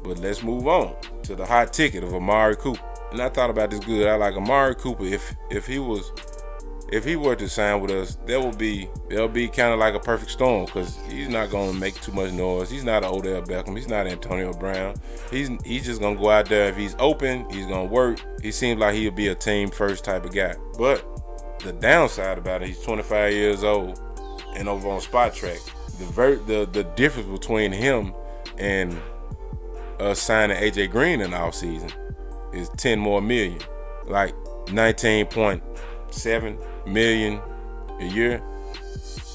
But let's move on to the hot ticket of Amari Cooper. And I thought about this good. I like Amari Cooper. If he were to sign with us, there'll be kind of like a perfect storm, because he's not gonna make too much noise. He's not an Odell Beckham. He's not Antonio Brown. He's just gonna go out there. If he's open, he's gonna work. He seems like he'll be a team first type of guy. But the downside about it, he's 25 years old, and over on Spot Track, the difference between him and us signing AJ Green in the offseason is 10 more million, like 19.7 million a year.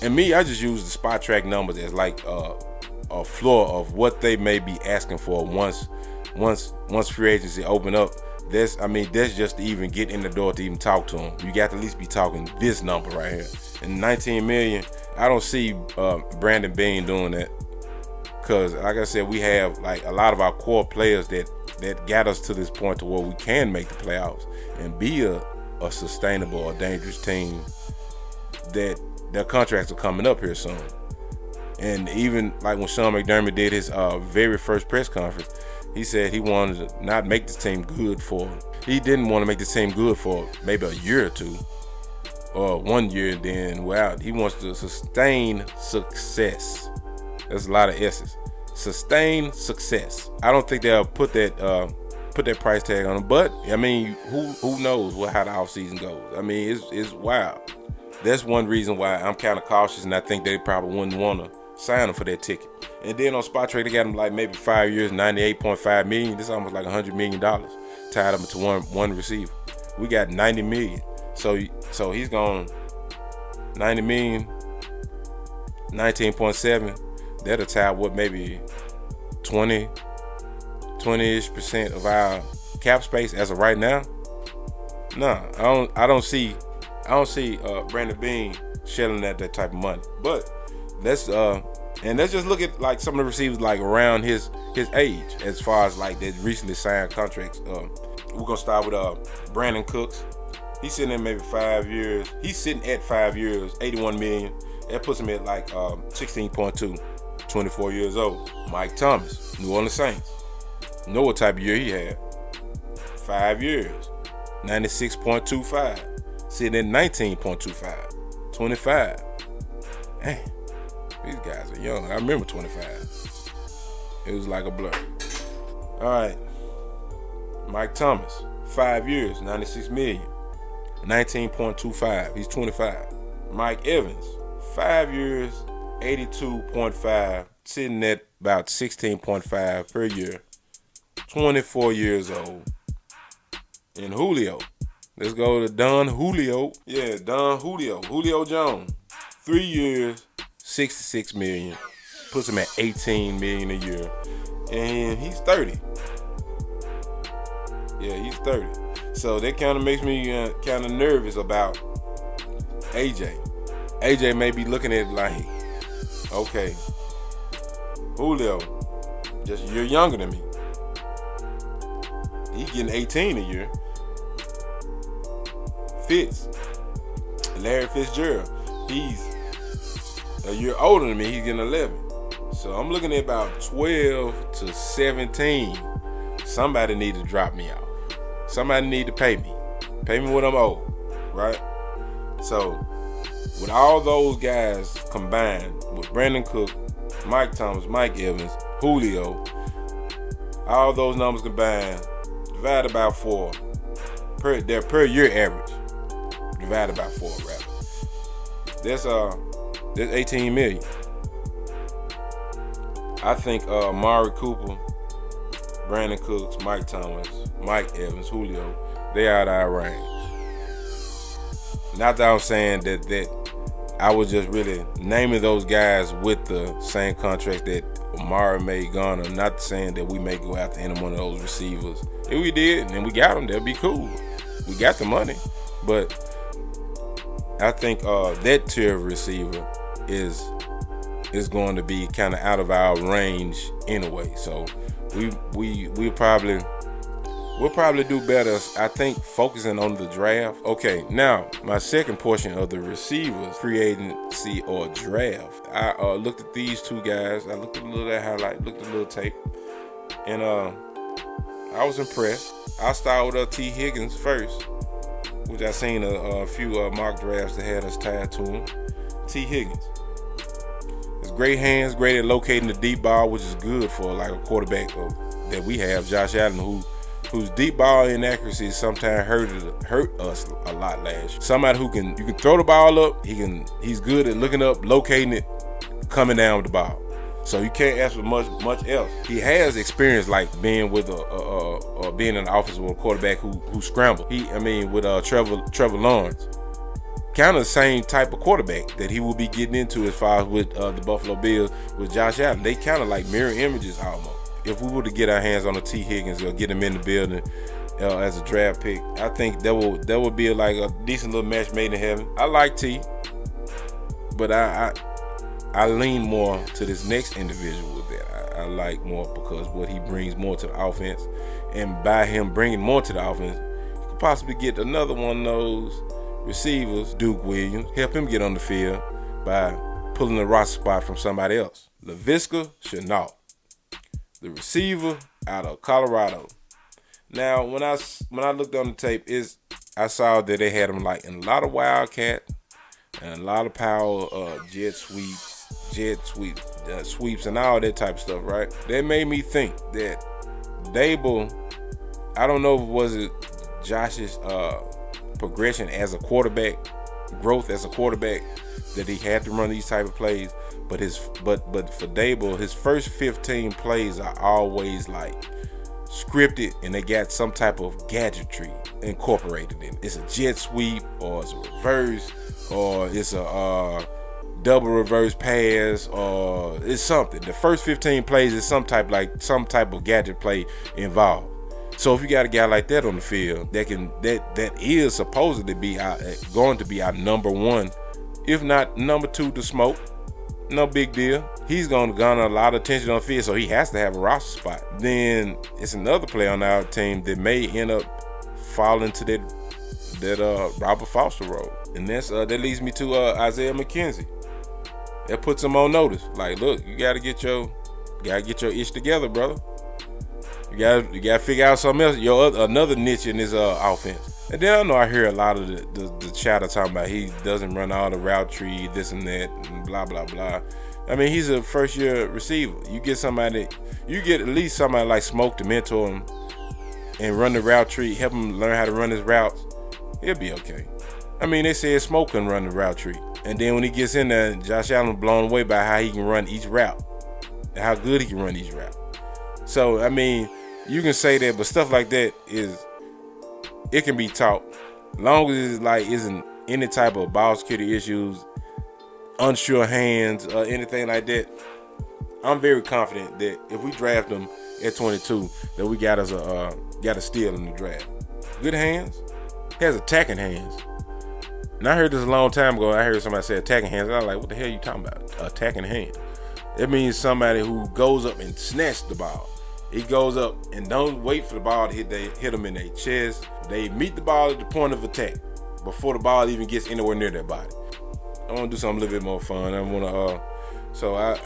And me, I just use the Spot Track numbers as like a floor of what they may be asking for once free agency open up. That's just to even get in the door to even talk to him. You got to at least be talking this number right here. And 19 million, I don't see Brandon Beane doing that, because like I said, we have like a lot of our core players that got us to this point to where we can make the playoffs and be a sustainable or dangerous team. That their contracts are coming up here soon. And even like when Sean McDermott did his very first press conference, he said he wanted to not make the team good for. He didn't want to make the team good for maybe a year or two, or 1 year, and then we're out. He wants to sustain success. There's a lot of S's. Sustain success. I don't think they'll put that price tag on him, but I mean, who knows how the offseason goes? I mean, it's wild. That's one reason why I'm kind of cautious, and I think they probably wouldn't want to sign him for that ticket. And then on Spot Trade, they got him like maybe 5 years, $98.5 million. This is almost like $100 million tied up into one receiver. We got $90 million. So he's going $90 million, 19.7. That'll tie what, maybe 20-ish% of our cap space as of right now. No, I don't see Brandon Beane shelling that type of money. But let's just look at like some of the receivers like around his age, as far as like that recently signed contracts. We're gonna start with Brandon Cooks. He's sitting at maybe 5 years. He's sitting at 5 years, $81 million. That puts him at like 16.2, 24 years old. Mike Thomas, New Orleans Saints. Know what type of year he had. 5 years, 96.25. Sitting at 19.25, 25. Man, these guys are young. I remember 25. It was like a blur. All right. Mike Thomas, 5 years, $96 million, 19.25. He's 25. Mike Evans, 5 years, 82.5, sitting at about 16.5 per year, 24 years old. And Julio, let's go to Don Julio. Yeah, Don Julio. Julio Jones, 3 years, $66 million, puts him at $18 million a year, and he's 30. Yeah, he's 30. So that kind of makes me kind of nervous about AJ. AJ may be looking at it like, okay, Julio, just a year younger than me. He getting 18 a year. Larry Fitzgerald, he's a year older than me. He's getting 11. So I'm looking at about 12 to 17. Somebody need to drop me off. Somebody need to pay me. Pay me what I'm owed, right? So with all those guys combined, with Brandon Cook, Mike Thomas, Mike Evans, Julio, all those numbers combined, divided by 4, their per year average, divided by 4 rather. That's 18 million. I think Amari Cooper, Brandon Cooks, Mike Thomas, Mike Evans, Julio, they out of our range. Not that I'm saying that I was just really naming those guys with the same contracts that Amari may garner. Not saying that we may go after any one of those receivers. If we did and we got them, that'd be cool. We got the money, but I think that tier of receiver is going to be kind of out of our range anyway. So we'll probably do better, I think, focusing on the draft. Okay, now my second portion of the receivers, free agency or draft. I looked at these two guys. I looked at a little highlight, looked at a little tape. And I was impressed. I started with T. Higgins first, which I seen a few mock drafts that had us tied to him. T. Higgins. It's great hands, great at locating the deep ball, which is good for like a quarterback that we have, Josh Allen, whose deep ball inaccuracies sometimes hurt us a lot last year. Somebody you can throw the ball up, he's good at looking up, locating it, coming down with the ball. So you can't ask for much else. He has experience like being with being in the offense with a quarterback who scrambled. With Trevor Lawrence. Kind of the same type of quarterback that he will be getting into as far as with the Buffalo Bills with Josh Allen. They kind of like mirror images almost. If we were to get our hands on a T. Higgins or get him in the building as a draft pick, I think that would be like a decent little match made in heaven. I like T, but I lean more to this next individual that I like more because what he brings more to the offense, and by him bringing more to the offense, you could possibly get another one of those receivers, Duke Williams, help him get on the field by pulling the roster spot from somebody else. Laviska Shenault, the receiver out of Colorado. Now, when I looked on the tape, I saw that they had him like in a lot of wildcat and a lot of power jet sweeps and all that type of stuff, right? That made me think that Dable, I don't know if it was Josh's progression as a quarterback, growth as a quarterback, that he had to run these type of plays, but for Dable, his first 15 plays are always like scripted, and they got some type of gadgetry incorporated in it. It's a jet sweep, or it's a reverse, or it's a double reverse pass, or it's something. The first 15 plays is some type of gadget play involved. So if you got a guy like that on the field that is supposedly going to be our number one, if not number two to smoke, no big deal. He's going to garner a lot of attention on the field, so he has to have a roster spot. Then it's another player on our team that may end up falling to that Robert Foster role, and that leads me to Isaiah McKenzie. That puts him on notice. Like, look, you gotta get your ish together, brother. You gotta figure out something else, another niche in this offense. And then I hear a lot of the chatter talking about he doesn't run all the route tree, this and that, and blah blah blah. I mean, he's a first year receiver. You get at least somebody like Smoke to mentor him and run the route tree, help him learn how to run his routes. He'll be okay. I mean, they said Smoke can run the route tree, and then when he gets in there, Josh Allen blown away by how he can run each route, and how good he can run each route. So I mean, you can say that, but stuff like that it can be taught, as long as it isn't any type of ball security issues, unsure hands, or anything like that. I'm very confident that if we draft him at 22, that we got a steal in the draft. Good hands, he has attacking hands. And I heard this a long time ago. I heard somebody say attacking hands. I was like, what the hell are you talking about? Attacking hands. It means somebody who goes up and snatches the ball. He goes up and don't wait for the ball to hit them in their chest. They meet the ball at the point of attack before the ball even gets anywhere near their body. I want to do something a little bit more fun. I want to.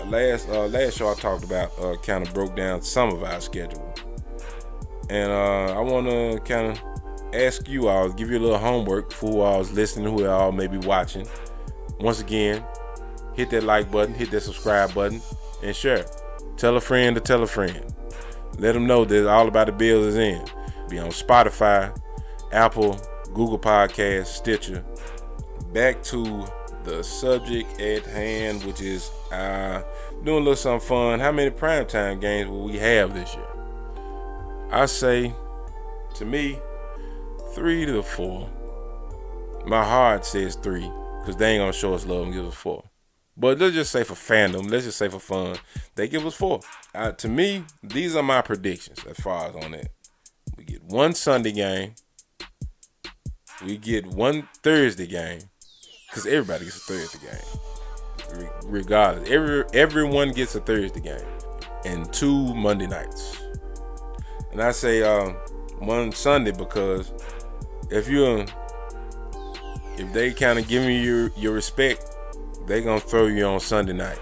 Last show I talked about kind of broke down some of our schedule, and I want to kind of ask you all, give you a little homework for who all is listening, who all may be watching. Once again, hit that like button, hit that subscribe button, and share. Tell a friend to tell a friend. Let them know that All About the Bills is in. Be on Spotify, Apple, Google Podcasts, Stitcher. Back to the subject at hand, which is doing a little something fun. How many primetime games will we have this year? I say, to me, 3 to 4. My heart says 3, because they ain't gonna show us love and give us 4. But let's just say for fandom, let's just say for fun, they give us 4. To me, these are my predictions as far as on that. We get 1 Sunday game. We get 1 Thursday game, because everybody gets a Thursday game. Regardless, everyone gets a Thursday game, and 2 Monday nights. And I say 1 Sunday because if they kind of give you your respect, they gonna throw you on Sunday night.